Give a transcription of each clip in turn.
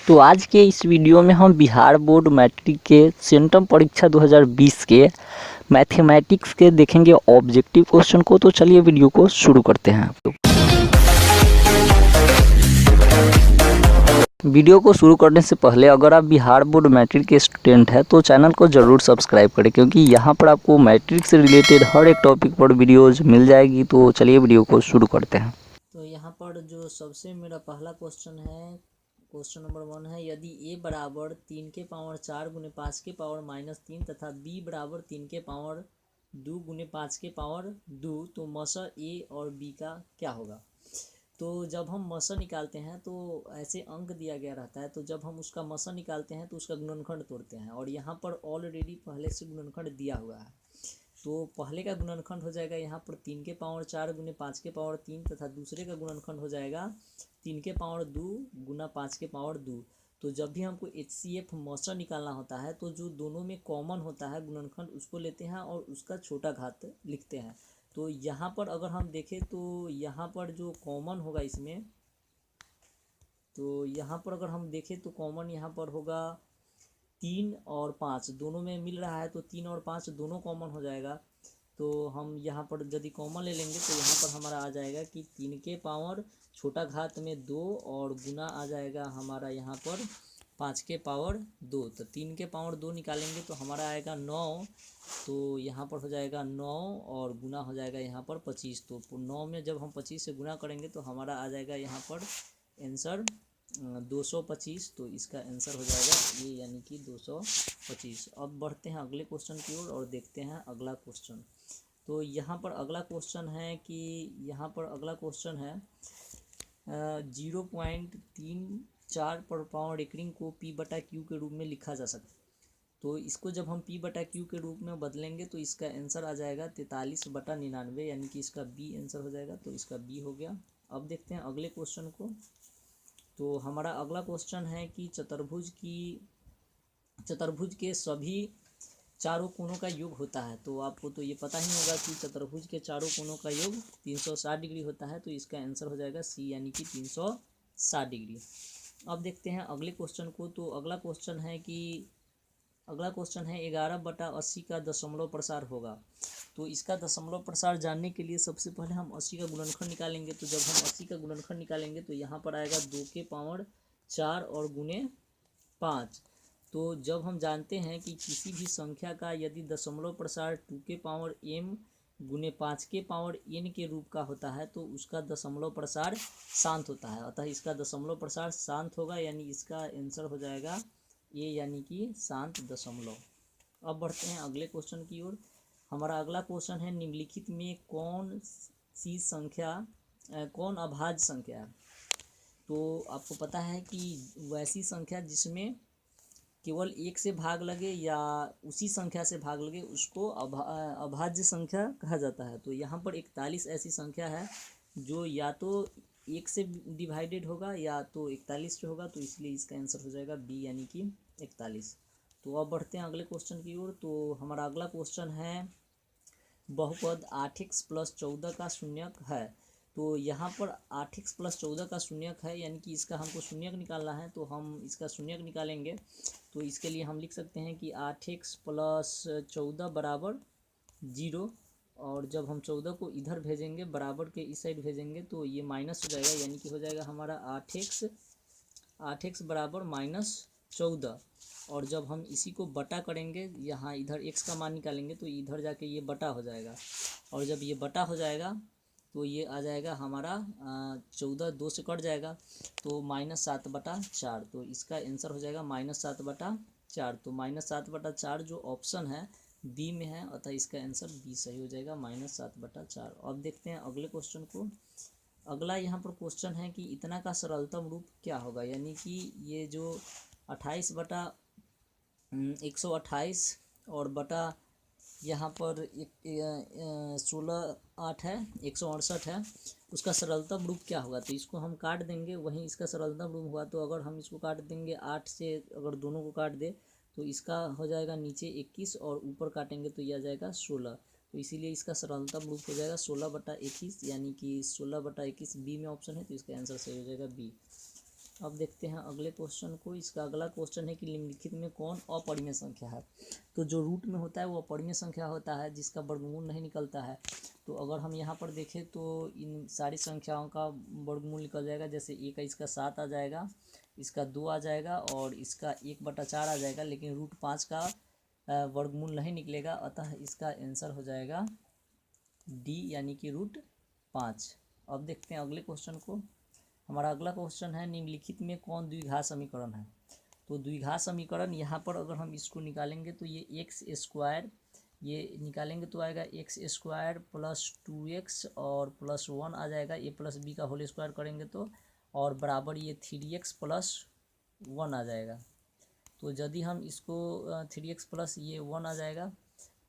तो आज के इस वीडियो में हम बिहार बोर्ड मैट्रिक के सेंटम परीक्षा 2020 के मैथमेटिक्स के देखेंगे ऑब्जेक्टिव क्वेश्चन को। तो चलिए वीडियो को शुरू करते हैं। वीडियो को शुरू करने से पहले अगर आप बिहार बोर्ड मैट्रिक के स्टूडेंट हैं तो चैनल को ज़रूर सब्सक्राइब करें, क्योंकि यहाँ पर आपको मैट्रिक से रिलेटेड हर एक टॉपिक पर वीडियोज़ मिल जाएगी। तो चलिए वीडियो को शुरू करते हैं। तो यहाँ पर जो सबसे मेरा पहला क्वेश्चन है, क्वेश्चन नंबर 1 है, यदि a बराबर 3 के पावर 4 गुने 5 के पावर -3 तथा b बराबर 3 के पावर 2 गुने 5 के पावर 2, तो मसा a और b का क्या होगा। तो जब हम मसा निकालते हैं तो ऐसे अंक दिया गया रहता है, तो जब हम उसका मसा निकालते हैं तो उसका गुणनखंड तोड़ते हैं, और यहाँ पर ऑलरेडी पहले से गुणनखंड दिया हुआ है। तो पहले का गुणनखंड हो जाएगा यहाँ पर 3 के पावर 4 गुने 5 के पावर 3 तथा दूसरे का गुणनखंड हो जाएगा 3 के पावर 2 गुना 5 के पावर 2। तो जब भी हमको HCF मसा निकालना होता है तो जो दोनों में कॉमन होता है गुणनखंड उसको लेते हैं और उसका छोटा घात लिखते हैं। तो यहाँ पर अगर हम देखें तो यहाँ पर जो कॉमन होगा इसमें, तो यहाँ पर अगर हम देखें तो कॉमन यहाँ पर होगा 3 और 5 दोनों में मिल रहा है, तो 3 और 5 दोनों कॉमन हो जाएगा। तो हम यहाँ पर यदि कॉमन ले लेंगे तो यहाँ पर हमारा आ जाएगा कि 3 के पावर छोटा घात में 2 और गुना आ जाएगा हमारा यहाँ पर 5 के पावर 2। तो 3 के पावर 2 निकालेंगे तो हमारा आएगा 9, तो यहाँ पर हो जाएगा 9 और गुना हो जाएगा यहाँ पर 25। तो 9 में जब हम 25 से गुना करेंगे तो हमारा आ जाएगा यहाँ पर आंसर 225। तो इसका आंसर हो जाएगा ये, यानी कि 225। अब बढ़ते हैं अगले क्वेश्चन की ओर और देखते हैं अगला क्वेश्चन। तो यहाँ पर अगला क्वेश्चन है कि यहाँ पर अगला क्वेश्चन है 0.34 पर पावर एकरिंग को P/Q के रूप में लिखा जा सकता है। तो इसको जब हम P/Q के रूप में बदलेंगे तो इसका आंसर आ जाएगा 43/99, यानी कि इसका बी आंसर हो जाएगा। तो इसका बी हो गया। अब देखते हैं अगले क्वेश्चन को। तो हमारा अगला क्वेश्चन है कि चतुर्भुज के सभी चारों कोणों का योग होता है। तो आपको तो ये पता ही होगा कि चतुर्भुज के चारों कोणों का योग 360 डिग्री होता है। तो इसका आंसर हो जाएगा सी, यानी कि 360 डिग्री। अब देखते हैं अगले क्वेश्चन को। तो अगला क्वेश्चन है 11/80 का दशमलव प्रसार होगा। तो इसका दशमलव प्रसार जानने के लिए सबसे पहले हम 80 का गुणनखंड निकालेंगे। तो जब हम 80 का गुणनखंड निकालेंगे तो यहाँ पर आएगा 2 के पावर 4 और गुने 5। तो जब हम जानते हैं कि किसी भी संख्या का यदि दशमलव प्रसार 2 के पावर m गुने 5 के पावर n के रूप का होता है तो उसका दशमलव प्रसार शांत होता है। अतः इसका दशमलव प्रसार शांत होगा, यानी इसका आंसर हो जाएगा ये, यानी कि शांत दशमलव। अब बढ़ते हैं अगले क्वेश्चन की ओर। हमारा अगला क्वेश्चन है, निम्नलिखित में कौन अभाज्य संख्या है। तो आपको पता है कि वैसी संख्या जिसमें केवल 1 से भाग लगे या उसी संख्या से भाग लगे उसको अभाज्य संख्या कहा जाता है। तो यहाँ पर 41 ऐसी संख्या है जो या तो 1 से डिवाइडेड होगा या तो 41 से होगा। तो इसलिए इसका आंसर हो जाएगा बी, यानी कि 41। तो अब बढ़ते हैं अगले क्वेश्चन की ओर। तो हमारा अगला क्वेश्चन है, बहुपद 8x + 14 का शून्यक है। तो यहाँ पर 8x + 14 का शून्यक है, यानी कि इसका हमको शून्यक निकालना है। तो हम इसका शून्यक निकालेंगे। तो इसके लिए हम लिख सकते हैं कि 8x + 14 बराबर 0, और जब हम 14 को इधर भेजेंगे बराबर के इस साइड भेजेंगे तो ये माइनस हो जाएगा, यानी कि हो जाएगा हमारा 8x बराबर -14। और जब हम इसी को बटा करेंगे, यहाँ इधर x का मान निकालेंगे तो इधर जाके ये बटा हो जाएगा, और जब ये बटा हो जाएगा तो ये आ जाएगा हमारा 14 2 से कट जाएगा तो -7/4। तो इसका आंसर हो जाएगा -7/4। तो -7/4 जो ऑप्शन है बी में है, अतः इसका आंसर बी सही हो जाएगा, -7/4। अब देखते हैं अगले क्वेश्चन को। अगला यहाँ पर क्वेश्चन है कि इतना का सरलतम रूप क्या होगा, यानी कि ये जो 28/128 और बटा यहाँ पर 16/8 है, 168 है, उसका सरलतम रूप क्या होगा। तो इसको हम काट देंगे, वहीं इसका सरलतम रूप हुआ। तो अगर हम इसको काट देंगे 8 से, अगर दोनों को काट दे तो इसका हो जाएगा नीचे 21 और ऊपर काटेंगे तो यह आ जाएगा 16। तो इसीलिए इसका सरलतम रूप हो जाएगा 16/21, यानी कि 16/21 बी में ऑप्शन है। तो इसका आंसर सही हो जाएगा बी। अब देखते हैं अगले क्वेश्चन को। इसका अगला क्वेश्चन है कि निम्नलिखित में कौन अपरिमेय संख्या है। तो जो रूट में होता है वो अपरिमेय संख्या होता है जिसका वर्गमूल नहीं निकलता है। तो अगर हम यहाँ पर देखें तो इन सारी संख्याओं का वर्गमूल निकल जाएगा। जैसे ए का इसका 7 आ जाएगा, इसका 2 आ जाएगा और इसका 1/4 आ जाएगा, लेकिन रूट 5 का वर्गमूल नहीं निकलेगा। अतः इसका आंसर हो जाएगा डी यानी कि रूट 5। अब देखते हैं अगले क्वेश्चन को। हमारा अगला क्वेश्चन है निम्नलिखित में कौन द्विघात समीकरण है। तो द्विघात समीकरण यहाँ पर अगर हम इसको निकालेंगे तो ये एक्स स्क्वायर, ये निकालेंगे तो आएगा एक्स स्क्वायर प्लस 2x और प्लस 1 आ जाएगा। ए प्लस बी का होल स्क्वायर करेंगे तो, और बराबर ये 3x प्लस 1 आ जाएगा। तो यदि हम इसको 3x प्लस ये 1 आ जाएगा,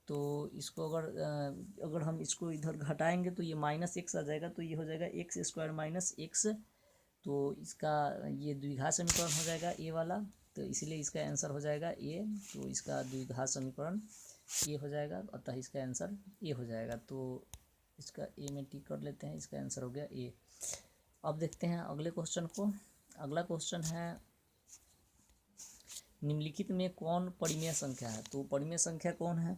तो इसको अगर हम इसको इधर घटाएंगे तो ये -x आ जाएगा। तो ये हो जाएगा एक्स स्क्वायर माइनस एक्स। तो इसका ये द्विघात समीकरण हो जाएगा ए वाला, तो इसलिए इसका आंसर हो जाएगा ए। तो इसका द्विघात समीकरण ए हो जाएगा, अतः इसका आंसर ए हो जाएगा। तो इसका ए में टिक कर लेते हैं, इसका आंसर हो गया ए। अब देखते हैं अगले क्वेश्चन को। अगला क्वेश्चन है निम्नलिखित में कौन परिमेय संख्या है। तो परिमेय संख्या कौन है,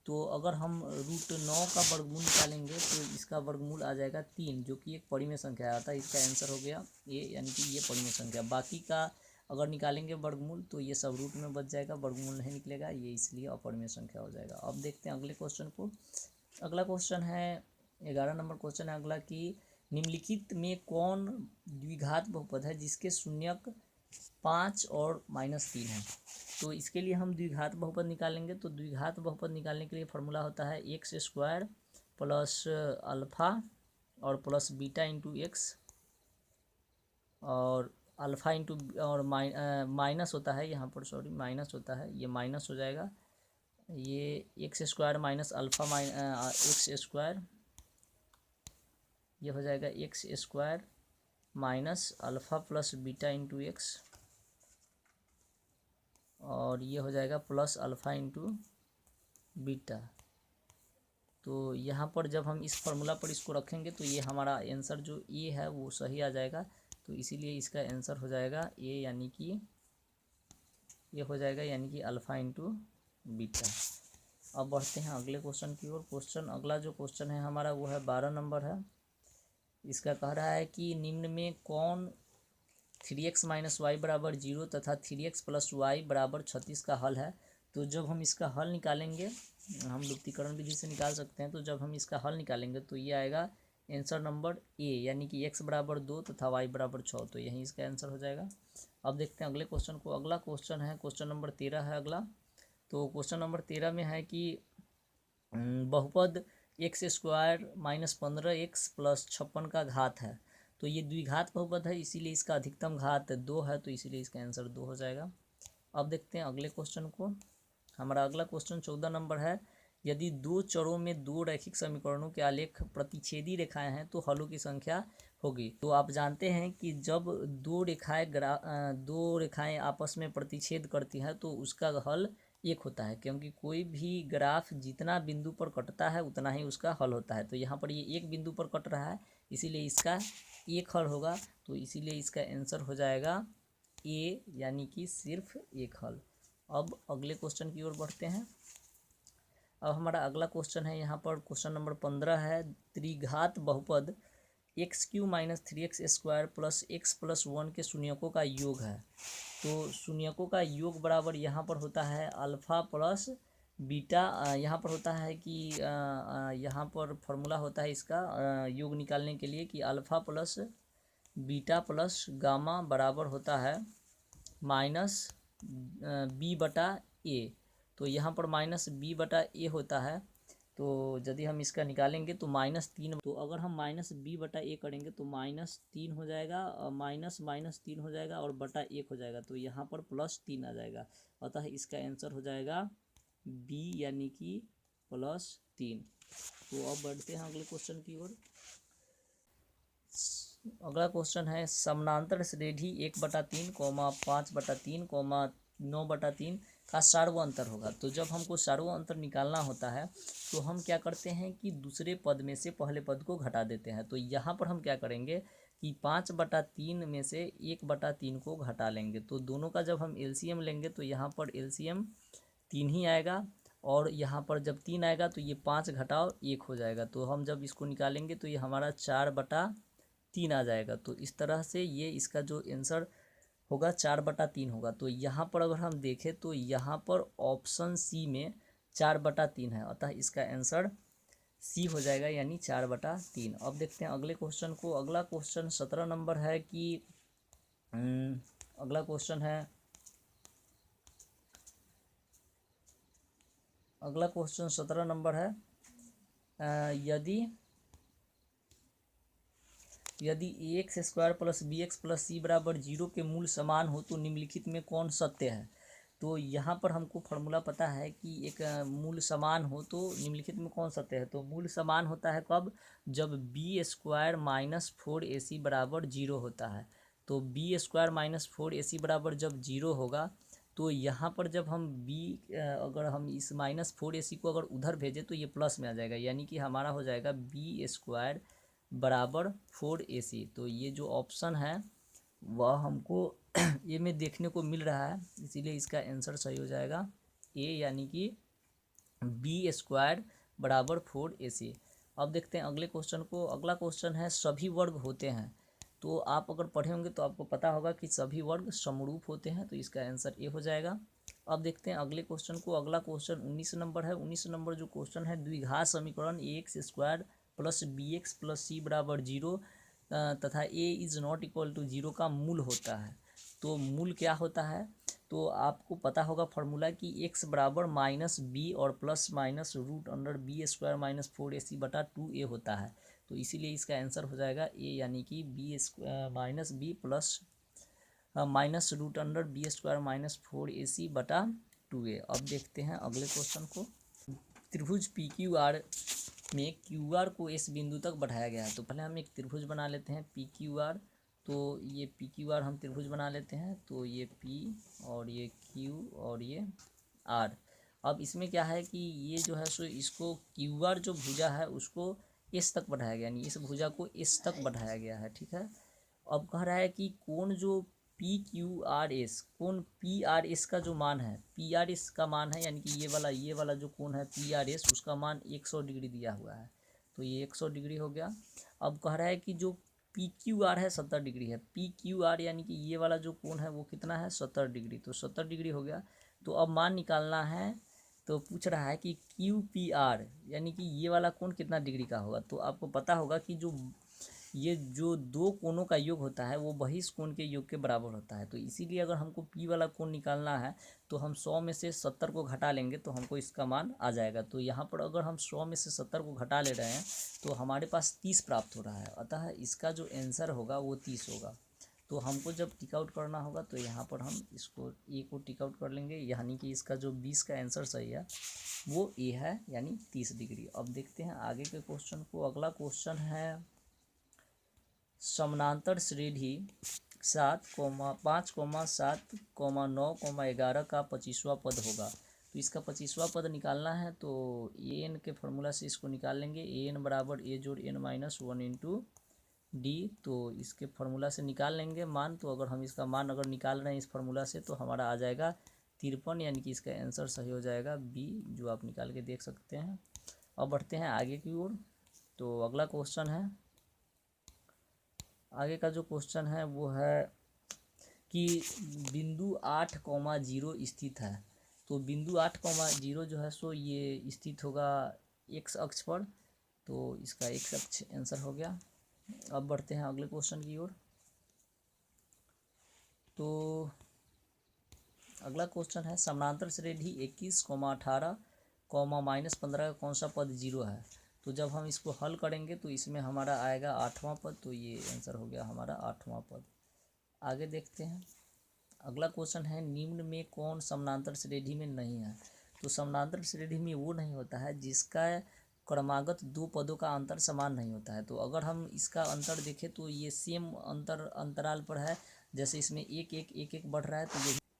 तो अगर हम रूट 9 का वर्गमूल निकालेंगे तो इसका वर्गमूल आ जाएगा 3, जो कि एक परिमेय संख्या आता है। इसका आंसर हो गया ए, यानी कि ये परिमेय संख्या। बाकी का अगर निकालेंगे वर्गमूल तो ये सब रूट में बच जाएगा, वर्गमूल नहीं निकलेगा, ये इसलिए अपरिमेय संख्या हो जाएगा। अब देखते हैं अगले क्वेश्चन को। अगला क्वेश्चन है 11 नंबर क्वेश्चन है अगला कि निम्नलिखित में कौन द्विघात बहुपद है जिसके शून्यक 5 और -3 है। तो इसके लिए हम द्विघात बहुपद निकालेंगे। तो द्विघात बहुपद निकालने के लिए फार्मूला होता है एक्स स्क्वायर प्लस अल्फ़ा और प्लस बीटा इंटू एक्स, और अल्फ़ा इंटू और माइनस होता है यहाँ पर, सॉरी माइनस होता है, ये माइनस हो जाएगा। ये x square minus alpha x square, ये हो जाएगा x square minus alpha plus beta into x, और ये हो जाएगा प्लस अल्फ़ा इंटू बीटा। तो यहाँ पर जब हम इस फार्मूला पर इसको रखेंगे तो ये हमारा आंसर जो ए है वो सही आ जाएगा। तो इसीलिए इसका आंसर हो जाएगा ए, यानी कि ये हो जाएगा यानी कि अल्फ़ा इंटू बीटा। अब बढ़ते हैं अगले क्वेश्चन की ओर। अगला जो क्वेश्चन है हमारा वो है 12 नंबर है। इसका कह रहा है कि निम्न में कौन 3x माइनस वाई बराबर 0 तथा 3x प्लस वाई बराबर 36 का हल है। तो जब हम इसका हल निकालेंगे, हम लुप्तीकरण विधि से निकाल सकते हैं, तो जब हम इसका हल निकालेंगे तो ये आएगा आंसर नंबर ए, यानी कि x बराबर 2 तथा y बराबर 6। तो यही इसका आंसर हो जाएगा। अब देखते हैं अगले क्वेश्चन को। अगला क्वेश्चन है क्वेश्चन नंबर 13 है अगला। तो क्वेश्चन नंबर 13 में है कि बहुपद x square minus 15x plus 56 का घात है। तो ये द्विघात बहुपद है, इसीलिए इसका अधिकतम घात 2 है, तो इसीलिए इसका आंसर 2 हो जाएगा। अब देखते हैं अगले क्वेश्चन को। हमारा अगला क्वेश्चन 14 नंबर है। यदि दो चरों में दो रैखिक समीकरणों के आलेख प्रतिच्छेदी रेखाएं हैं तो हलों की संख्या होगी। तो आप जानते हैं कि जब दो रेखाएं आपस में प्रतिच्छेद करती हैं तो उसका हल एक होता है, क्योंकि कोई भी ग्राफ जितना बिंदु पर कटता है उतना ही उसका हल होता है। तो यहाँ पर ये एक बिंदु पर कट रहा है, इसीलिए इसका एक हल होगा। तो इसीलिए इसका आंसर हो जाएगा ए, यानी कि सिर्फ एक हल। अब अगले क्वेश्चन की ओर बढ़ते हैं। अब हमारा अगला क्वेश्चन है यहाँ पर क्वेश्चन नंबर 15 है। त्रिघात बहुपद x³ minus 3x square plus x plus 1 के शून्यकों का योग है। तो शून्यकों का योग बराबर यहाँ पर होता है अल्फ़ा प्लस बीटा। यहाँ पर होता है कि यहाँ पर फॉर्मूला होता है इसका योग निकालने के लिए कि alpha plus beta plus gamma बराबर होता है माइनस बी बटा ए। तो यहाँ पर माइनस बी बटा ए होता है। तो यदि हम इसका निकालेंगे तो -3। तो अगर हम माइनस बी बटा ए करेंगे तो -3 हो जाएगा, माइनस -3 हो जाएगा और बटा 1 हो जाएगा। तो यहाँ पर +3 आ जाएगा, अतः इसका आंसर हो जाएगा बी, यानी कि +3। तो अब बढ़ते हैं अगले क्वेश्चन की ओर। अगला क्वेश्चन है समानांतर श्रेणी 1/3, 5/3, 9/3 का सार्वअंतर होगा। तो जब हमको सार्वअंतर निकालना होता है तो हम क्या करते हैं कि दूसरे पद में से पहले पद को घटा देते हैं। तो यहाँ पर हम क्या करेंगे कि 5/3 में से 1/3 को घटा लेंगे। तो दोनों का जब हम एलसीएम लेंगे तो यहाँ पर एलसीएम 3 ही आएगा, और यहाँ पर जब 3 आएगा तो ये 5 घटाओ 1 हो जाएगा। तो हम जब इसको निकालेंगे तो ये हमारा 4/3 आ जाएगा। तो इस तरह से ये इसका जो आंसर होगा 4/3 होगा। तो यहाँ पर अगर हम देखें तो यहाँ पर ऑप्शन सी में 4/3 है, अतः इसका आंसर सी हो जाएगा, यानी 4/3। अब देखते हैं अगले क्वेश्चन को। अगला क्वेश्चन 17 नंबर है कि अगला क्वेश्चन है, अगला क्वेश्चन 17 नंबर है, यदि ax² + bx + c = 0 के मूल समान हो तो निम्नलिखित में कौन सत्य है। तो यहाँ पर हमको फार्मूला पता है कि एक मूल समान हो तो निम्नलिखित में कौन सत्य है। तो मूल समान होता है कब, जब b² - 4ac = 0 होता है। तो b² - 4ac बराबर जब 0 होगा तो यहाँ पर जब हम अगर हम इस -4ac को अगर उधर भेजें तो ये प्लस में आ जाएगा, यानी कि हमारा हो जाएगा b² = 4ac। तो ये जो ऑप्शन है वह हमको ये में देखने को मिल रहा है, इसीलिए इसका आंसर सही हो जाएगा ए, यानी कि b² = 4ac। अब देखते हैं अगले क्वेश्चन को। अगला क्वेश्चन है, सभी वर्ग होते हैं। तो आप अगर पढ़े होंगे तो आपको पता होगा कि सभी वर्ग समरूप होते हैं, तो इसका आंसर ए हो जाएगा। अब देखते हैं अगले क्वेश्चन को। अगला क्वेश्चन 19 नंबर है। 19 नंबर जो क्वेश्चन है, द्विघात समीकरण ax² + bx + c = 0 तथा a is not equal to 0 का मूल होता है। तो मूल क्या होता है, तो आपको पता होगा फार्मूला कि x बराबर -b और ±√b² - 4ac/2a होता है। तो इसीलिए इसका आंसर हो जाएगा ए, यानी कि b -b plus -√b² - 4ac/2a। अब देखते हैं अगले क्वेश्चन को। त्रिभुज PQR में QR को इस बिंदु तक बढ़ाया गया है। तो पहले हम एक त्रिभुज बना लेते हैं PQR। तो ये PQR हम त्रिभुज बना लेते हैं। तो ये P और ये Q और ये R। अब इसमें क्या है कि ये जो है सो इसको QR जो भुजा है उसको इस तक बढ़ाया गया, यानी इस भुजा को इस तक बढ़ाया गया है, ठीक है। अब कह रहा है कि कोण जो PQRS, कोण PRS का जो मान है, PRS का मान है, यानी कि ये वाला जो कोण है PRS, उसका मान 100 डिग्री दिया हुआ है। तो ये 100 डिग्री हो गया। अब कह रहा है कि जो PQR है 70 डिग्री है। PQR यानी कि ये वाला जो कोण है वो कितना है, 70 डिग्री। तो 70 डिग्री हो गया। तो अब मान निकालना है। तो पूछ रहा है कि QPR यानी कि ये वाला कोण कितना डिग्री का होगा। तो आपको पता होगा कि ये जो दो कोणों का योग होता है वो बहिष कोण के योग के बराबर होता है। तो इसीलिए अगर हमको P वाला कोण निकालना है तो हम 100 में से 70 को घटा लेंगे तो हमको इसका मान आ जाएगा। तो यहाँ पर अगर हम 100 में से 70 को घटा ले रहे हैं तो हमारे पास 30 प्राप्त हो रहा है, अतः इसका जो आंसर होगा वो 30 होगा। तो हमको जब टिक आउट करना होगा तो यहाँ पर हम इसको ए को टिक आउट कर लेंगे, यानी कि इसका जो 20 का आंसर सही है वो ए है, यानी 30 डिग्री। अब देखते हैं आगे के क्वेश्चन को। अगला क्वेश्चन है, समानांतर श्रेणी 7, 5, 7, 9, 11 का 25वां पद होगा। तो इसका 25वां पद निकालना है। तो an के फार्मूला से इसको निकाल लेंगे। an बराबर a जोड़ n माइनस 1 इंटू डी। तो इसके फार्मूला से निकाल लेंगे मान। तो अगर हम इसका मान अगर निकाल रहे हैं इस फार्मूला से तो हमारा आ जाएगा 53, यानी कि इसका आंसर सही हो जाएगा बी, जो आप निकाल के देख सकते हैं। अब बढ़ते हैं आगे की ओर। तो अगला क्वेश्चन है, आगे का जो क्वेश्चन है वो है कि बिंदु 8,0 स्थित है। तो बिंदु 8,0 जो है सो ये स्थित होगा x अक्ष पर। तो इसका x अक्ष आंसर हो गया। अब बढ़ते हैं अगले क्वेश्चन की ओर। तो अगला क्वेश्चन है, समानांतर श्रेणी 21, 18, -15 का कौन सा पद 0 है। तो जब हम इसको हल करेंगे तो इसमें हमारा आएगा 8वां पद। तो ये आंसर हो गया हमारा 8वां पद। आगे देखते हैं। अगला क्वेश्चन है, निम्न में कौन समानांतर श्रेणी में नहीं है। तो समानांतर श्रेणी में वो नहीं होता है जिसका क्रमागत दो पदों का अंतर समान नहीं होता है। तो अगर हम इसका अंतर देखें तो ये सेम अंतराल पर है, जैसे इसमें एक एक बढ़ रहा है।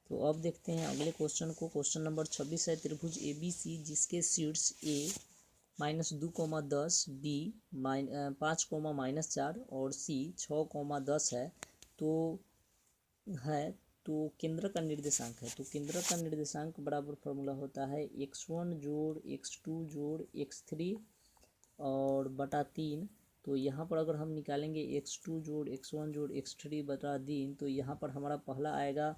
तो अब देखते हैं अगले क्वेश्चन को। क्वेश्चन नंबर 26 है, त्रिभुज ABC जिसके शीर्ष A -2, बी 5, -4 और सी 6, 10 है तो है तो केंद्र का निर्देशांक है। तो केंद्र का निर्देशांक बराबर फॉर्मूला होता है x1 जोड़ x2 जोड़ x3 और बटा 3। तो यहाँ पर अगर हम निकालेंगे x2 जोड़ x1 जोड़ x3 बटा 3 तो यहाँ पर हमारा पहला आएगा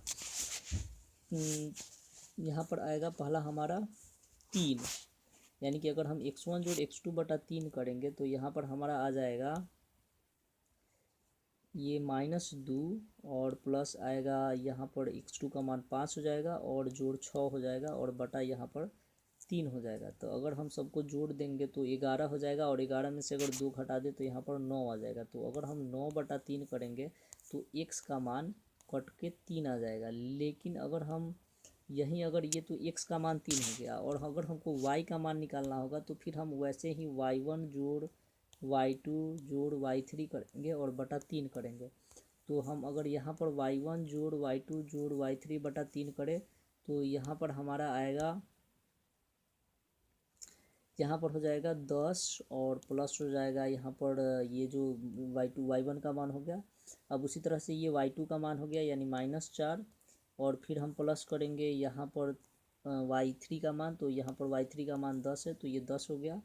पहला हमारा 3, यानी कि अगर हम x1 जोड़ x2 बटा 3 करेंगे तो यहाँ पर हमारा आ जाएगा ये -2 और प्लस आएगा यहाँ पर x2 का मान 5 हो जाएगा और जोड़ 6 हो जाएगा और बटा यहाँ पर 3 हो जाएगा। तो अगर हम सबको जोड़ देंगे तो 11 हो जाएगा और 11 में से अगर 2 घटा दे तो यहाँ पर 9 आ जाएगा। तो अगर हम 9 बटा 3 करेंगे तो x का मान कट के 3 आ जाएगा। लेकिन अगर हम यहीं अगर ये तो x का मान 3 हो गया और अगर हमको y का मान निकालना होगा तो फिर हम वैसे ही y1 जोड़ y2 जोड़ y3 करेंगे और बटा 3 करेंगे। तो हम अगर यहाँ पर y1 जोड़ y2 जोड़ y3 बटा 3 करें तो यहाँ पर हमारा आएगा, यहाँ पर हो जाएगा 10 और प्लस हो जाएगा यहाँ पर ये जो y1 का मान हो गया। अब उसी तरह से ये y2 का मान हो गया यानी -4 और फिर हम प्लस करेंगे यहाँ पर y3 का मान। तो यहाँ पर y3 का मान 10 है तो ये 10 हो गया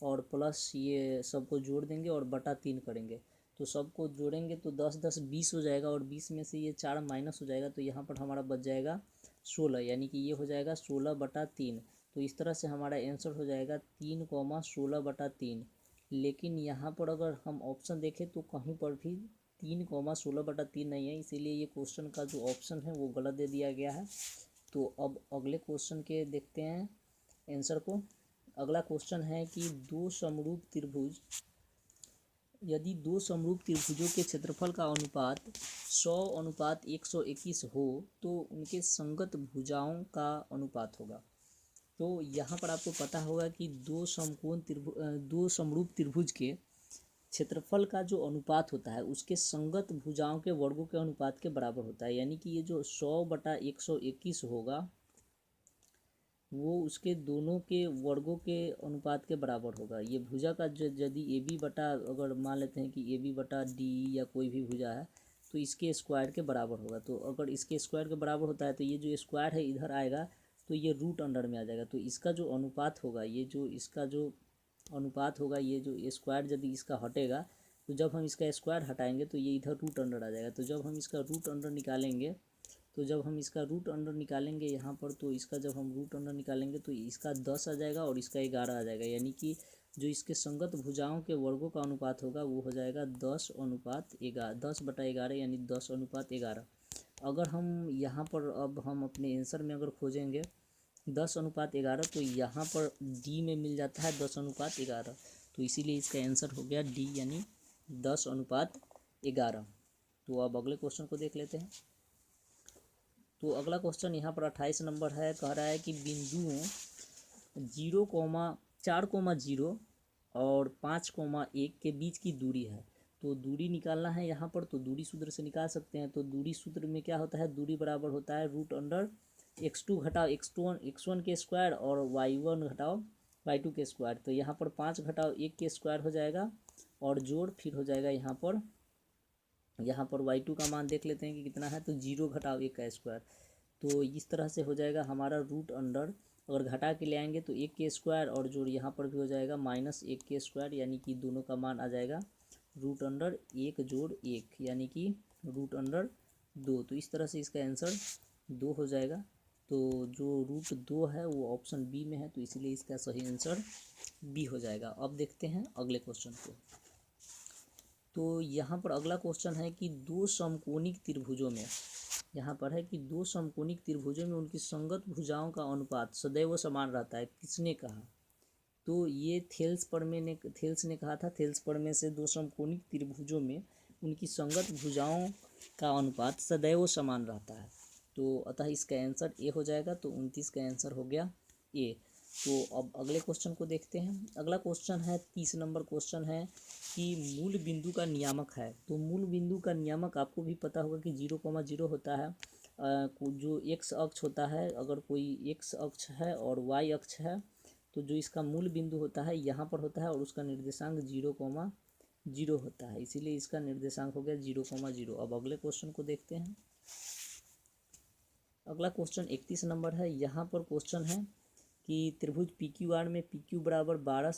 और प्लस ये सबको जोड़ देंगे और बटा 3 करेंगे। तो सबको जोड़ेंगे तो 10 10 20 हो जाएगा और 20 में से ये 4 माइनस हो जाएगा तो यहाँ पर हमारा बच जाएगा 16, यानी कि ये हो जाएगा 16 बटा 3। तो इस तरह से हमारा आंसर हो जाएगा 3, 16 बटा 3। लेकिन यहाँ पर अगर हम ऑप्शन देखें तो कहीं पर भी 3, 16 बटा 3 नहीं है, इसीलिए ये क्वेश्चन का जो ऑप्शन है वो गलत दे दिया गया है। तो अब अगले क्वेश्चन के देखते हैं आंसर को। अगला क्वेश्चन है कि यदि दो समरूप त्रिभुजों के क्षेत्रफल का अनुपात 100:121 हो तो उनके संगत भुजाओं का अनुपात होगा। तो यहाँ पर आपको पता होगा कि दो समरूप त्रिभुज के क्षेत्रफल का जो अनुपात होता है उसके संगत भुजाओं के वर्गों के अनुपात के बराबर होता है। यानी कि ये जो 100/121 होगा वो उसके दोनों के वर्गों के अनुपात के बराबर होगा। ये भुजा का यदि AB बटा, अगर मान लेते हैं कि AB बटा D या कोई भी भुजा है तो इसके स्क्वायर के बराबर होगा। तो अगर इसके स्क्वायर के बराबर होता है तो ये जो स्क्वायर है इधर आएगा तो ये रूट अंडर में आ जाएगा। तो इसका जो अनुपात होगा, इसका जो अनुपात होगा, ये जो स्क्वायर यदि इसका हटेगा तो जब हम इसका स्क्वायर हटाएंगे तो ये इधर रूट अंडर आ जाएगा। तो जब हम इसका रूट अंडर निकालेंगे यहाँ पर, तो इसका जब हम रूट अंडर निकालेंगे तो इसका 10 आ जाएगा और इसका 11 आ जाएगा। यानी कि जो इसके संगत भुजाओं के वर्गों का अनुपात होगा वो हो जाएगा 10/11 यानी 10:11। अगर हम यहाँ पर अब हम अपने आंसर में अगर खोजेंगे 10:11 तो यहाँ पर डी में मिल जाता है 10:11। तो इसीलिए इसका आंसर हो गया डी यानी 10:11। तो अब अगले क्वेश्चन को देख लेते हैं। तो अगला क्वेश्चन यहाँ पर 28 नंबर है। कह रहा है कि बिंदुओं 4,0 और 5,1 के बीच की दूरी है। तो दूरी निकालना है यहाँ पर, तो दूरी सूत्र से निकाल सकते हैं। तो दूरी सूत्र में क्या होता है, दूरी बराबर होता है रूट अंडर x2 घटाओ x1 के स्क्वायर और y1 घटाओ y2 के स्क्वायर। तो यहाँ पर 5 घटाओ 1 के स्क्वायर हो जाएगा और जोड़ फिर हो जाएगा यहाँ पर y2 का मान देख लेते हैं कि कितना है। तो 0 घटाओ 1 का स्क्वायर। तो इस तरह से हो जाएगा हमारा रूट अंडर, अगर घटा के ले आएंगे तो 1 के स्क्वायर और जोड़ यहाँ पर भी हो जाएगा -1 के स्क्वायर, यानी कि दोनों का मान आ जाएगा रूट अंडर 1 जोड़ 1 यानी कि रूट अंडर 2। तो इस तरह से इसका आंसर 2 हो जाएगा। तो जो रूट 2 है वो ऑप्शन बी में है, तो इसीलिए इसका सही आंसर बी हो जाएगा। अब देखते हैं अगले क्वेश्चन को। तो यहाँ पर अगला क्वेश्चन है कि दो समकोणिक त्रिभुजों में, यहाँ पर है कि दो समकोणिक त्रिभुजों में उनकी संगत भुजाओं का अनुपात सदैव समान रहता है। किसने कहा? तो ये थेल्स ने कहा था। थेल्स प्रमेय से दो समकोणिक त्रिभुजों में उनकी संगत भुजाओं का अनुपात सदैव समान रहता है। तो अतः इसका आंसर ए हो जाएगा। तो 29 का आंसर हो गया ए। तो अब अगले क्वेश्चन को देखते हैं। अगला क्वेश्चन है 30 नंबर क्वेश्चन है कि मूल बिंदु का नियामक है। तो मूल बिंदु का नियामक आपको भी पता होगा कि 0,0 होता है। जो x अक्ष होता है, अगर कोई x अक्ष है और y अक्ष है तो जो इसका मूल बिंदु होता है यहाँ पर होता है और उसका निर्देशांक 0,0 होता है, इसीलिए इसका निर्देशांक हो गया 0,0। अब अगले क्वेश्चन को देखते हैं। अगला क्वेश्चन 31 नंबर है। यहाँ पर क्वेश्चन है कि त्रिभुज पी क्यू आर में पी क्यू बराबर 6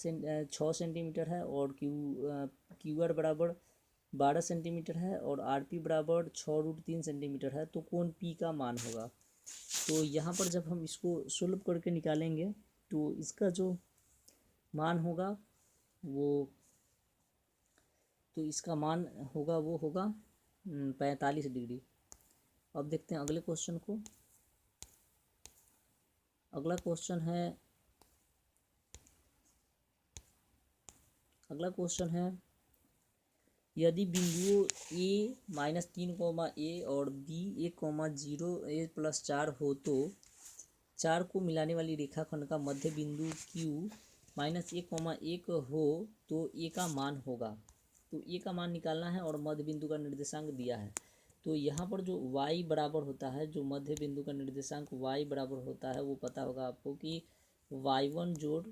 सेंटीमीटर है और क्यू आर बराबर 12 सेंटीमीटर है और आर पी बराबर 6√3 सेंटीमीटर है, तो कोण पी का मान होगा। तो यहाँ पर जब हम इसको सुलभ करके निकालेंगे तो इसका जो मान होगा इसका मान होगा वो होगा 45 डिग्री। अब देखते हैं अगले क्वेश्चन को। अगला क्वेश्चन है यदि बिंदुओं a-3, और b 1,0a+4 हो तो 4 को मिलाने वाली रेखाखंड का मध्य बिंदु q -1,1 हो तो a का मान होगा। तो a का मान निकालना है और मध्य बिंदु का निर्देशांक दिया है। तो यहाँ पर जो y बराबर होता है, जो मध्य बिंदु का निर्देशांक y बराबर होता है, वो पता होगा आपको कि y1 जोड़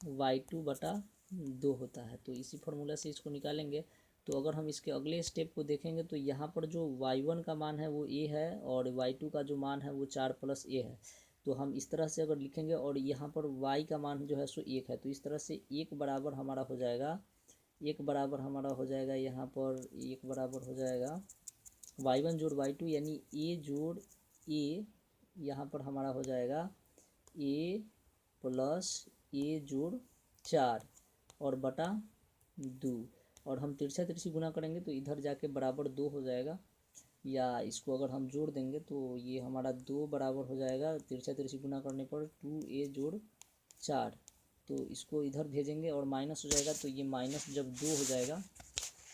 y2/2 होता है। तो इसी फॉर्मूला से इसको निकालेंगे। तो अगर हम इसके अगले स्टेप को देखेंगे तो यहाँ पर जो y1 का मान है वो a है और y2 का जो मान है वो 4 + a है। तो हम इस तरह से अगर लिखेंगे और यहाँ पर y का मान जो है सो 1 है, तो इस तरह से 1 बराबर हमारा हो जाएगा यहाँ पर 1 बराबर हो जाएगा y1 जोड़ y2 यानी a जोड़ a, यहाँ पर हमारा हो जाएगा a + a जोड़ 4 और बटा 2, और हम तिरछा तिरछी गुना करेंगे तो इधर जाके बराबर 2 हो जाएगा, या इसको अगर हम जोड़ देंगे तो ये हमारा 2 बराबर हो जाएगा तिरछा तिरछी गुना करने पर 2a जोड़ 4। तो इसको इधर भेजेंगे और माइनस हो जाएगा, तो ये माइनस जब 2 हो जाएगा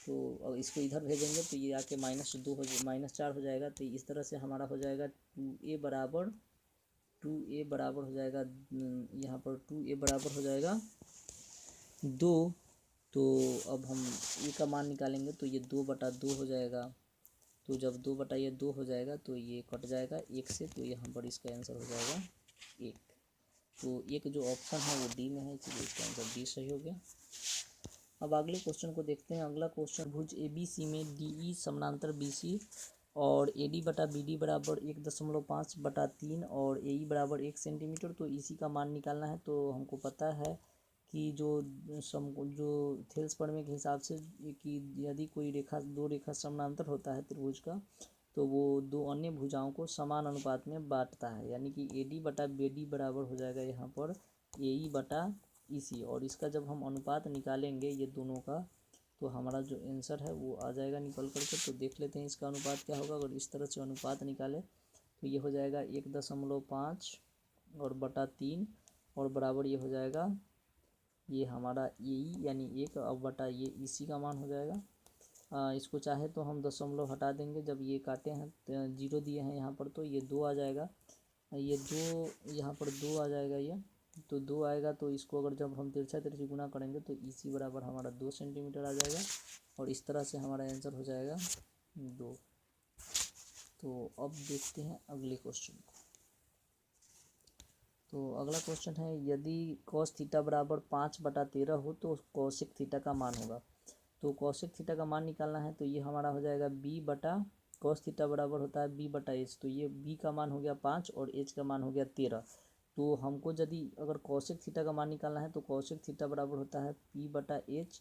तो अब इसको इधर भेजेंगे तो ये आके -4 हो जाएगा। तो इस तरह से हमारा हो जाएगा 2a बराबर हो जाएगा, यहाँ पर 2a बराबर हो जाएगा 2। तो अब हम a का मान निकालेंगे तो ये 2/2 हो जाएगा। तो जब 2/2 हो जाएगा तो ये कट जाएगा 1 से, तो यहाँ पर इसका आंसर हो जाएगा 1। तो एक जो ऑप्शन है वो डी में है, इसलिए इसका आंसर डी सही हो गया। अब अगले क्वेश्चन को देखते हैं। अगला क्वेश्चन, भुज ABC में DE समानांतर BC और AD/BD बराबर 1.5/3 और AE बराबर 1 सेंटीमीटर। तो इसी का मान निकालना है। तो हमको पता है कि जो थेल्स प्रमेय के हिसाब से कि यदि कोई दो रेखा समानांतर होता है त्रिभुज का, तो वो दो अन्य भुजाओं को समान अनुपात में बांटता है, यानी कि AD/BD बराबर हो जाएगा यहाँ पर AE/EC, और इसका जब हम अनुपात निकालेंगे ये दोनों का, तो हमारा जो आंसर है वो आ जाएगा निकल करके। तो देख लेते हैं इसका अनुपात क्या होगा। अगर इस तरह से अनुपात निकाले तो ये हो जाएगा 1.5 और बटा 3 और बराबर ये हो जाएगा ये हमारा AE यानी 1 और बटा ये EC का मान हो जाएगा। इसको चाहे तो हम दशमलव हटा देंगे, जब ये काटे हैं 0 दिए हैं यहाँ पर, तो ये 2 आ जाएगा, ये 2 यहाँ पर 2 आ जाएगा, ये तो 2 आएगा। तो इसको अगर जब हम तिरछा तिरछी गुना करेंगे तो EC बराबर हमारा 2 सेंटीमीटर आ जाएगा, और इस तरह से हमारा आंसर हो जाएगा 2। तो अब देखते हैं अगले क्वेश्चन को। तो अगला क्वेश्चन है, यदि cos थीटा बराबर 5/13 हो तो cosec थीटा का मान होगा। तो cosec थीटा का मान निकालना है, तो ये हमारा हो जाएगा cos थीटा बराबर होता है b/h। तो ये b का मान हो गया 5 और h का मान हो गया 13। तो हमको यदि अगर cosec थीटा का मान निकालना है तो cosec थीटा बराबर होता है p/h।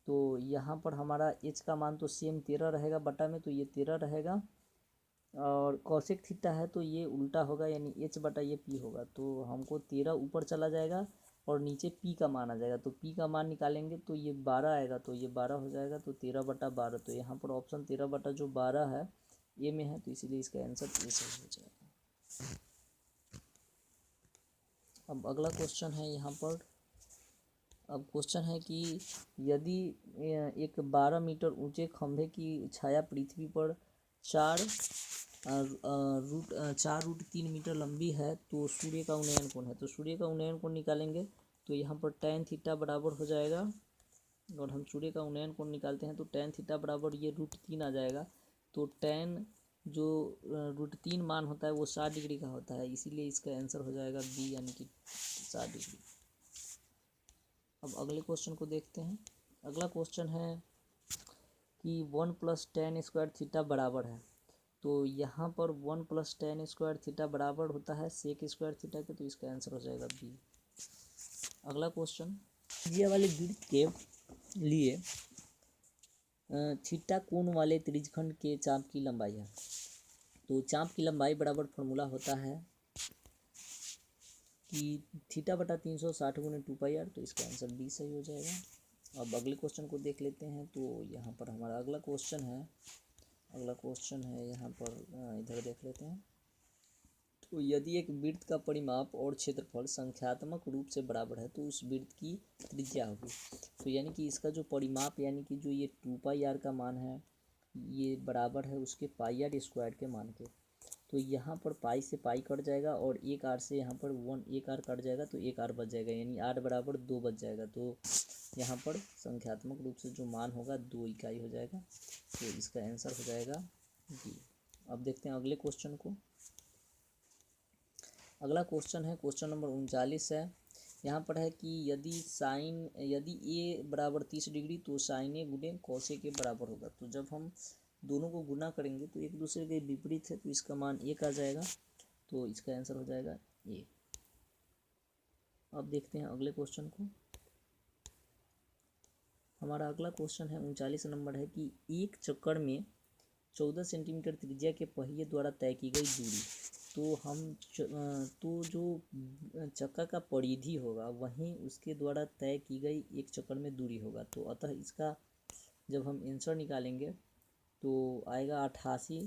तो यहाँ पर हमारा h का मान तो सेम 13 रहेगा बटा में, तो ये 13 रहेगा, और cosec थीटा है तो ये उल्टा होगा, यानी h/ये p होगा। तो हमको 13 ऊपर चला जाएगा और नीचे p का मान आ जाएगा। तो p का मान निकालेंगे तो ये 12 आएगा, तो ये 12 हो जाएगा। तो 13/12, तो यहाँ पर ऑप्शन 13/12 है, ए में है, तो इसीलिए इसका आंसर ए सही हो जाएगा। अब अगला क्वेश्चन है यहाँ पर। अब क्वेश्चन है कि यदि एक 12 मीटर ऊंचे खंभे की छाया पृथ्वी पर 4√3 मीटर लंबी है तो सूर्य का उन्नयन कोण है। तो सूर्य का उन्नयन कोण निकालेंगे तो यहाँ पर tan थीटा बराबर हो जाएगा, और हम सूर्य का उन्नयन कोण निकालते हैं तो tan थीटा बराबर ये √3 आ जाएगा। तो tan जो √3 मान होता है वो 60 डिग्री का होता है, इसीलिए इसका आंसर हो जाएगा बी, यानी कि 60 डिग्री। अब अगले क्वेश्चन को देखते हैं। अगला क्वेश्चन है कि 1 + tan स्क्वायर थीटा बराबर है। तो यहाँ पर 1 + tan स्क्वायर थीटा बराबर होता है सेक स्क्वायर थीटा के, तो इसका आंसर हो जाएगा बी। अगला क्वेश्चन, त्रिज्या वाले वृत्त के लिए थीटा कोण वाले त्रिज्यखंड के चाप की लंबाई है। तो चाप की लंबाई बराबर फॉर्मूला होता है कि थीटा बटा 360 गुने 2πr, तो इसका आंसर बी सही हो जाएगा। अब अगले क्वेश्चन को देख लेते हैं। तो यहाँ पर हमारा अगला क्वेश्चन है यहाँ पर इधर देख लेते हैं। तो यदि एक वृत्त का परिमाप और क्षेत्रफल संख्यात्मक रूप से बराबर है तो उस वृत्त की त्रिज्या होगी। तो यानी कि इसका जो परिमाप यानी कि जो ये 2πr का मान है ये बराबर है उसके πr स्क्वायर के मान के। तो यहाँ पर पाई से पाई कट जाएगा और एक आर से यहाँ पर 1 आर कट जाएगा, तो एक आर बच जाएगा, यानी आर बराबर 2 बच जाएगा। तो यहाँ पर संख्यात्मक रूप से जो मान होगा 2 इकाई हो जाएगा, तो इसका आंसर हो जाएगा डी। अब देखते हैं अगले क्वेश्चन को। अगला क्वेश्चन है क्वेश्चन नंबर 39 है। यहाँ पर है कि यदि ए बराबर 30 डिग्री तो साइन ए गुणे कॉस ए के बराबर होगा। तो जब हम दोनों को गुना करेंगे तो एक दूसरे के विपरीत है, तो इसका मान 1 आ जाएगा, तो इसका आंसर हो जाएगा ए। अब देखते हैं अगले क्वेश्चन को। हमारा अगला क्वेश्चन है 39 नंबर है कि एक चक्कर में 14 सेंटीमीटर त्रिज्या के पहिए द्वारा तय की गई दूरी। तो जो चक्का का परिधि होगा वहीं उसके द्वारा तय की गई एक चक्कर में दूरी होगा। तो अतः इसका जब हम आंसर निकालेंगे तो आएगा 88।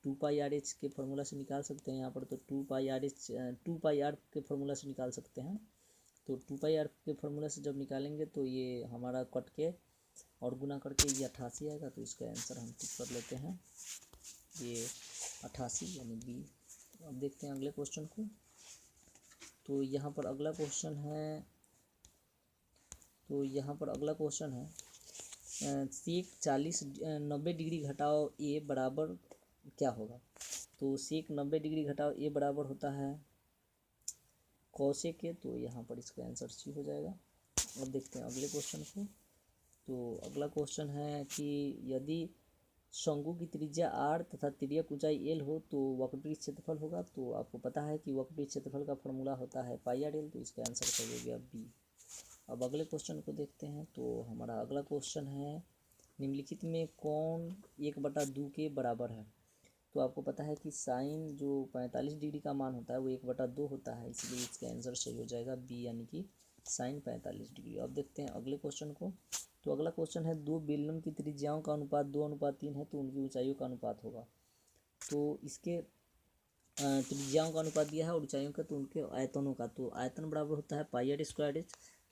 2πr/h के फॉर्मूला से निकाल सकते हैं यहाँ पर, तो 2πr के फॉर्मूला से निकाल सकते हैं। तो 2πr के फॉर्मूला से जब निकालेंगे तो ये हमारा कट के और गुना करके ये 88 आएगा, तो इसका आंसर हम टिक कर लेते हैं, ये 88 यानी बी। अब देखते हैं अगले क्वेश्चन को। तो यहाँ पर अगला क्वेश्चन है सेक 90 डिग्री घटाओ ए बराबर क्या होगा। तो सेक 90 डिग्री घटाओ ए बराबर होता है कॉसेक के, तो यहाँ पर इसका आंसर सी हो जाएगा। अब देखते हैं अगले क्वेश्चन को। तो अगला क्वेश्चन है कि यदि शंकु की त्रिज्या r तथा तिर्यक ऊंचाई l हो तो वक्रवृत्त क्षेत्रफल होगा। तो आपको पता है कि वक्रवृत्त क्षेत्रफल का फॉर्मूला होता है πr/l, तो इसका आंसर सही हो गया बी। अब अगले क्वेश्चन को देखते हैं। तो हमारा अगला क्वेश्चन है निम्नलिखित में कौन 1/2 के बराबर है। तो आपको पता है कि साइन जो 45 डिग्री का मान होता है वो 1/2 होता है, इसलिए इसका आंसर सही हो जाएगा बी, यानी कि साइन 45 डिग्री। अब देखते हैं अगले क्वेश्चन को। तो अगला क्वेश्चन है दो बेलनों की त्रिज्याओं का अनुपात 2:3 है तो उनकी ऊंचाइयों का अनुपात होगा। तो इसके त्रिज्याओं का अनुपात दिया है और ऊंचाइयों का, तो उनके आयतनों का, तो आयतन बराबर होता है πr²h।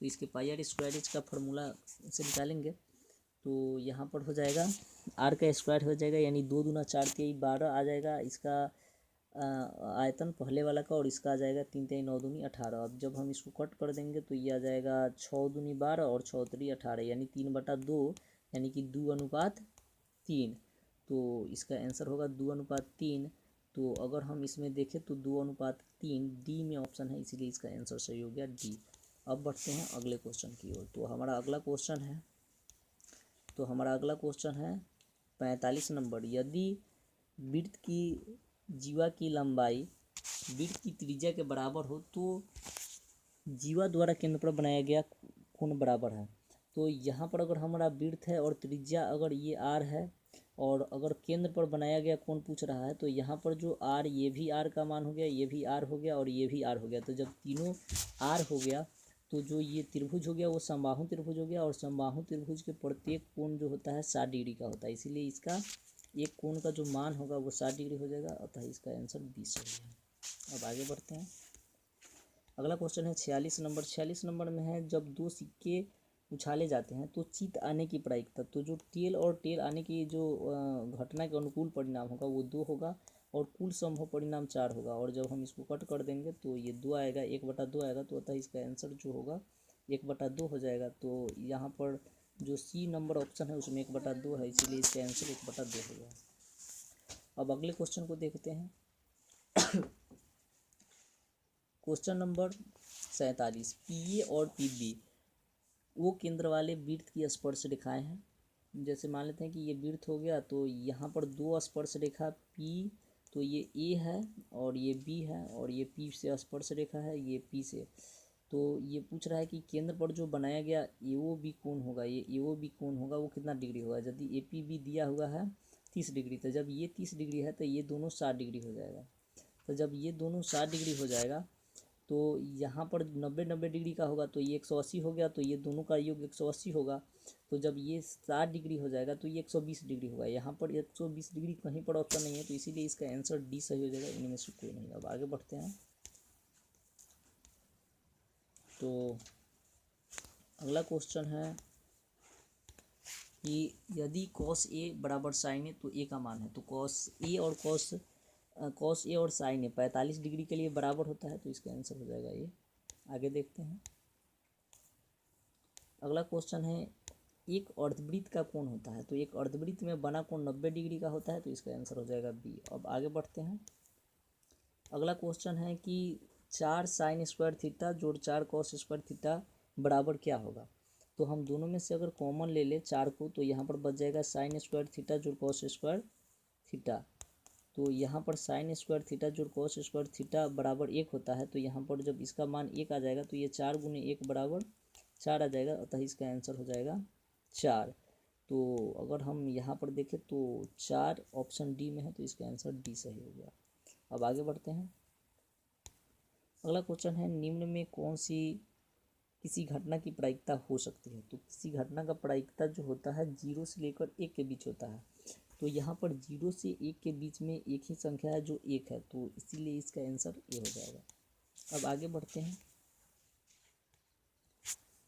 तो इसके πr² का फॉर्मूला से निकालेंगे तो यहाँ पर हो जाएगा r का स्क्वायर हो जाएगा, यानी 2 दूना 4 3 12 आ जाएगा इसका आयतन पहले वाला का, और इसका आ जाएगा 3 3 9 दूनी 18। अब जब हम इसको कट कर देंगे तो ये आ जाएगा 6 दूनी 12 और 6 3 18, यानी 3/2 यानी कि 2:3। तो इसका आंसर होगा 2:3। तो अगर हम इसमें देखें तो 2:3 डी में ऑप्शन है, इसीलिए इसका आंसर सही हो गया डी। अब बढ़ते हैं अगले क्वेश्चन की ओर। तो हमारा अगला क्वेश्चन है 45 नंबर। यदि वृत्त की जीवा की लंबाई वृत्त की त्रिज्या के बराबर हो तो जीवा द्वारा केंद्र पर बनाया गया कोण बराबर है। तो यहाँ पर अगर हमारा वृत्त है और त्रिज्या अगर ये r है और अगर केंद्र पर बनाया गया कोण पूछ रहा है, तो यहाँ पर जो r, ये भी r का मान हो गया, ये भी r हो गया और ये भी r हो गया। तो जब तीनों r हो गया तो जो ये त्रिभुज हो गया वो समबाहु त्रिभुज हो गया, और समबाहु त्रिभुज के प्रत्येक कोण जो होता है 60 डिग्री का होता है, इसीलिए इसका एक कोण का जो मान होगा वो 60 डिग्री हो जाएगा, अतः इसका आंसर 20 हो गया। अब आगे बढ़ते हैं। अगला क्वेश्चन है 46 नंबर। 46 नंबर में है जब दो सिक्के उछाले जाते हैं तो चित आने की प्रायिकता, तो जो टेल और टेल आने की जो घटना के अनुकूल परिणाम होगा वो 2 होगा और कुल संभव परिणाम 4 होगा, और जब हम इसको कट कर देंगे तो ये 2 आएगा, 1/2 आएगा, तो अतः इसका आंसर जो होगा 1/2 हो जाएगा। तो यहाँ पर जो सी नंबर ऑप्शन है उसमें 1/2 है, इसीलिए इसका आंसर 1/2 हो गया। अब अगले क्वेश्चन को देखते हैं। Question number 47। पी ए और पी बी वो केंद्र वाले वृत्त की स्पर्श रेखाएं हैं। जैसे मान लेते हैं कि ये वृत्त हो गया, तो यहाँ पर दो स्पर्श रेखा P, तो ये A है और ये B है, और ये P से स्पर्श रेखा है ये P से। तो ये पूछ रहा है कि केंद्र पर जो बनाया गया AOB कोण होगा, ये AOB कोण होगा वो कितना डिग्री होगा। यदि APB दिया हुआ है 30 डिग्री, तो जब ये 30 डिग्री है तो ये दोनों 60 डिग्री हो जाएगा। तो जब ये दोनों 60 डिग्री हो जाएगा तो यहाँ पर 90 डिग्री का होगा, तो ये 180 हो गया, तो ये दोनों का योग 180 होगा। तो जब ये 60 डिग्री हो जाएगा तो ये 120 डिग्री होगा। यहाँ पर 120 डिग्री कहीं पर ऑप्शन नहीं है, तो इसीलिए इसका आंसर डी सही हो जाएगा, इनमें से कोई नहीं। अब आगे बढ़ते हैं। तो अगला क्वेश्चन है कि यदि cos A बराबर sin A तो A का मान है। तो cos A और sin A 45 डिग्री के लिए बराबर होता है, तो इसका आंसर हो जाएगा ये। आगे देखते हैं। अगला क्वेश्चन है एक अर्धवृत्त का कोण होता है, तो एक अर्धवृत्त में बना कोण 90 डिग्री का होता है, तो इसका आंसर हो जाएगा बी। अब आगे बढ़ते हैं। अगला क्वेश्चन है कि 4 sin स्क्वायर थीटा जोड़ 4 cos स्क्वायर थीटा बराबर क्या होगा। तो हम दोनों में से अगर कॉमन ले ले 4 को, तो यहाँ पर बच जाएगा sin स्क्वायर थीटा जोड़ cos स्क्वायर थीटा। तो यहाँ पर sin स्क्वायर थीटा जोड़ cos स्क्वायर थीटा बराबर 1 होता है। तो यहाँ पर जब इसका मान 1 आ जाएगा तो ये 4 गुने 1 बराबर 4 आ जाएगा, अतः इसका आंसर हो जाएगा 4। तो अगर हम यहाँ पर देखें तो 4 ऑप्शन डी में है, तो इसका आंसर डी सही हो गया। अब आगे बढ़ते हैं। अगला क्वेश्चन है निम्न में कौन सी किसी घटना की प्रायिकता हो सकती है। तो किसी घटना का प्रायिकता जो होता है 0 से लेकर 1 के बीच होता है। तो यहाँ पर 0 से 1 के बीच में एक ही संख्या है जो 1 है, तो इसीलिए इसका आंसर ए हो जाएगा। अब आगे बढ़ते हैं।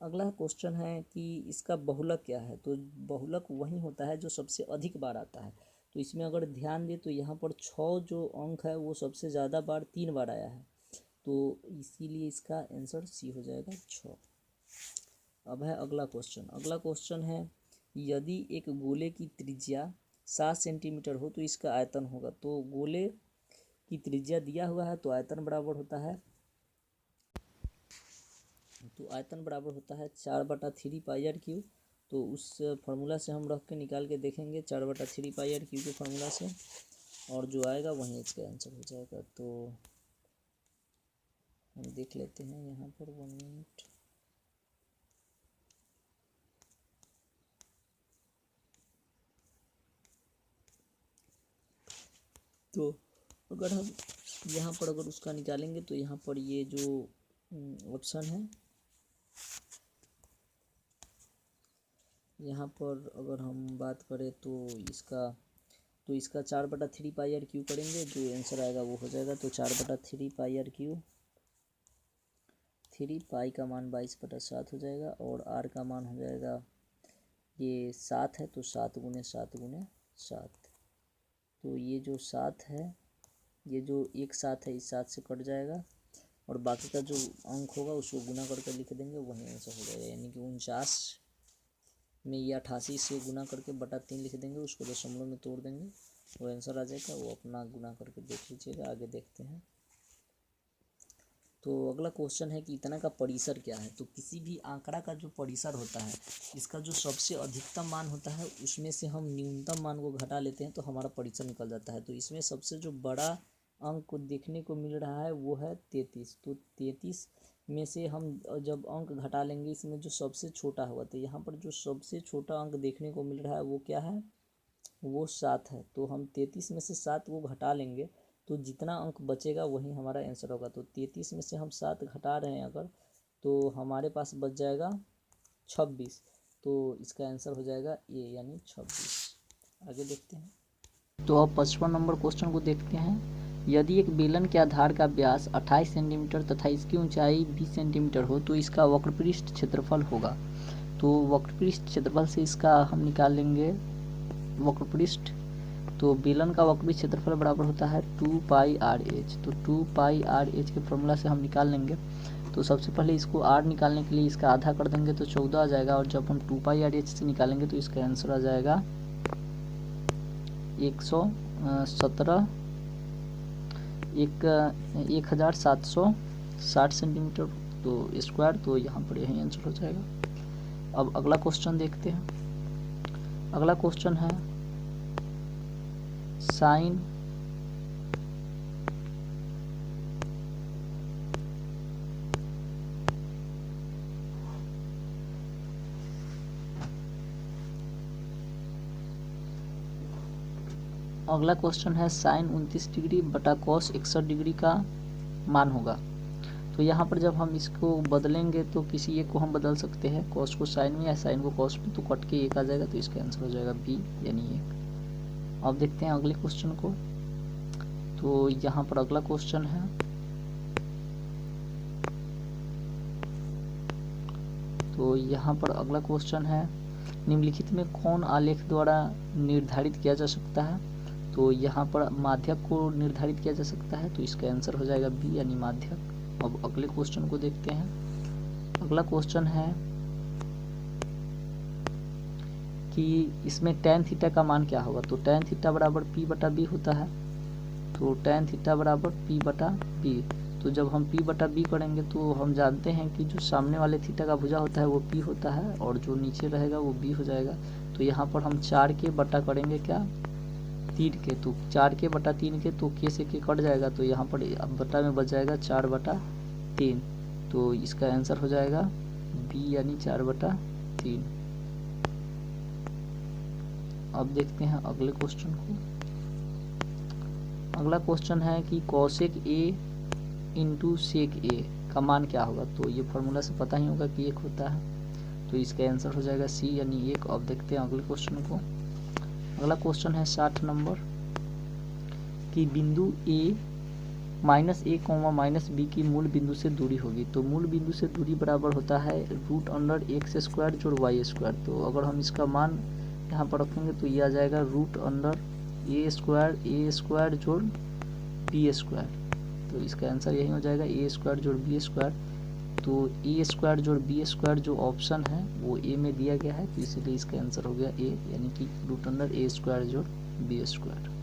अगला क्वेश्चन है कि इसका बहुलक क्या है। तो बहुलक वही होता है जो सबसे अधिक बार आता है। तो इसमें अगर ध्यान दें तो यहाँ पर 6 जो अंक है वो सबसे ज़्यादा बार 3 बार आया है, तो इसीलिए इसका आंसर सी हो जाएगा 6। अब है अगला क्वेश्चन। अगला क्वेश्चन है यदि एक गोले की त्रिज्या 7 सेंटीमीटर हो तो इसका आयतन होगा। तो गोले की त्रिज्या दिया हुआ है, तो आयतन बराबर होता है 4/3 पाई आर क्यूब। तो उस फार्मूला से हम रख के निकाल के देखेंगे 4/3 पाई आर क्यूब के फार्मूला से, और जो आएगा वहीं इसका आंसर हो जाएगा। तो हम देख लेते हैं यहाँ पर 1 मिनट। तो अगर हम यहाँ पर अगर उसका निकालेंगे तो यहाँ पर ये जो ऑप्शन है, यहाँ पर अगर हम बात करें तो इसका 4/3 पाई आर क्यू करेंगे, जो आंसर आएगा वो हो जाएगा। तो 4/3 पाई आर क्यू, 3 पाई का मान 22/7 हो जाएगा, और आर का मान हो जाएगा ये 7 है, तो 7 गुने 7 गुने 7। तो ये जो 7 है, ये जो एक 7 है इस 7 से कट जाएगा, और बाकी का जो अंक होगा उसको गुना करके लिख देंगे, वही आंसर हो जाएगा। यानी कि 49 में ये 88 से गुना करके बटा 3 लिख देंगे, उसको दशमलव में तोड़ देंगे, वो आंसर आ जाएगा। वो अपना गुना करके देख लीजिएगा। आगे देखते हैं। तो अगला क्वेश्चन है कि इतना का परिसर क्या है। तो किसी भी आंकड़ा का जो परिसर होता है, इसका जो सबसे अधिकतम मान होता है उसमें से हम न्यूनतम मान को घटा लेते हैं, तो हमारा परिसर निकल जाता है। तो इसमें सबसे जो बड़ा अंक को देखने को मिल रहा है वो है 33। तो 33 में से हम जब अंक घटा लेंगे, इसमें जो सबसे छोटा होगा, तो यहाँ पर जो सबसे छोटा अंक देखने को मिल रहा है वो क्या है, वो 7 है। तो हम 33 में से 7 को घटा लेंगे, तो जितना अंक बचेगा वही हमारा आंसर होगा। तो 33 में से हम 7 घटा रहे हैं अगर, तो हमारे पास बच जाएगा 26। तो इसका आंसर हो जाएगा ए, यानी 26। आगे देखते हैं। तो अब 55 नंबर क्वेश्चन को देखते हैं। यदि एक बेलन के आधार का व्यास 28 सेंटीमीटर तथा इसकी ऊंचाई 20 सेंटीमीटर हो तो इसका वक्रपृष्ठ क्षेत्रफल होगा। तो वक्रपृष्ठ क्षेत्रफल से इसका हम निकाल लेंगे वक्रपृष्ठ। तो बेलन का वक्रपृष्ठ क्षेत्रफल बराबर होता है 2 पाई आर एच। तो 2 पाई आर एच के फॉर्मूला से हम निकाल लेंगे। तो सबसे पहले इसको आर निकालने के लिए इसका आधा कर देंगे, तो 14 आ जाएगा, और जब हम 2 पाई आर एच से निकालेंगे तो इसका आंसर आ जाएगा 1760 सेंटीमीटर तो स्क्वायर। तो यहाँ पर यही आंसर हो जाएगा। अब अगला क्वेश्चन देखते हैं। अगला क्वेश्चन है साइन अगला क्वेश्चन है साइन 29 डिग्री बटा कॉस 61 डिग्री का मान होगा। तो यहाँ पर जब हम इसको बदलेंगे तो किसी एक को हम बदल सकते हैं, कॉस को साइन में या साइन को कॉस में, तो कट के एक आ जाएगा, तो इसका आंसर हो जाएगा बी यानी एक। अब देखते हैं अगले क्वेश्चन को। तो यहाँ पर अगला क्वेश्चन है निम्नलिखित में कौन आलेख द्वारा निर्धारित किया जा सकता है। तो यहाँ पर माध्यक को निर्धारित किया जा सकता है, तो इसका आंसर हो जाएगा बी यानी माध्यक। अब अगले क्वेश्चन को देखते हैं। अगला क्वेश्चन है कि इसमें tan थीटा का मान क्या होगा। तो tan थीटा बराबर p बटा b होता है। तो tan थीटा बराबर p बटा b। तो जब हम p बटा b करेंगे तो हम जानते हैं कि जो सामने वाले थीटा का भुजा होता है वो p होता है और जो नीचे रहेगा वो b हो जाएगा। तो यहाँ पर हम 4 के बटा करेंगे क्या 3 के, तो 4 के बटा 3 के, तो के से के कट जाएगा, तो यहाँ पर अब बटा में बच जाएगा 4 बटा 3। तो इसका आंसर हो जाएगा बी यानी 4 बटा 3। अब देखते हैं अगले क्वेश्चन को। अगला क्वेश्चन है कि कॉसेक ए इंटू सेक ए का मान क्या होगा। तो ये फॉर्मूला से पता ही होगा कि 1 होता है, तो इसका आंसर हो जाएगा सी यानी 1। अब देखते हैं अगले क्वेश्चन को। अगला क्वेश्चन है 60 नंबर कि बिंदु ए -a, -b की मूल बिंदु से दूरी होगी। तो मूल बिंदु से दूरी बराबर होता है √x² जोड़ y²। तो अगर हम इसका मान यहाँ पर रखेंगे तो ये आ जाएगा √a² जोड़ b²। तो इसका आंसर यही हो जाएगा a² जोड़ b²। तो a² जोड़ b² जो ऑप्शन है वो ए में दिया गया है, तो इसीलिए इसका आंसर हो गया ए यानी कि √a² जोड़ b²।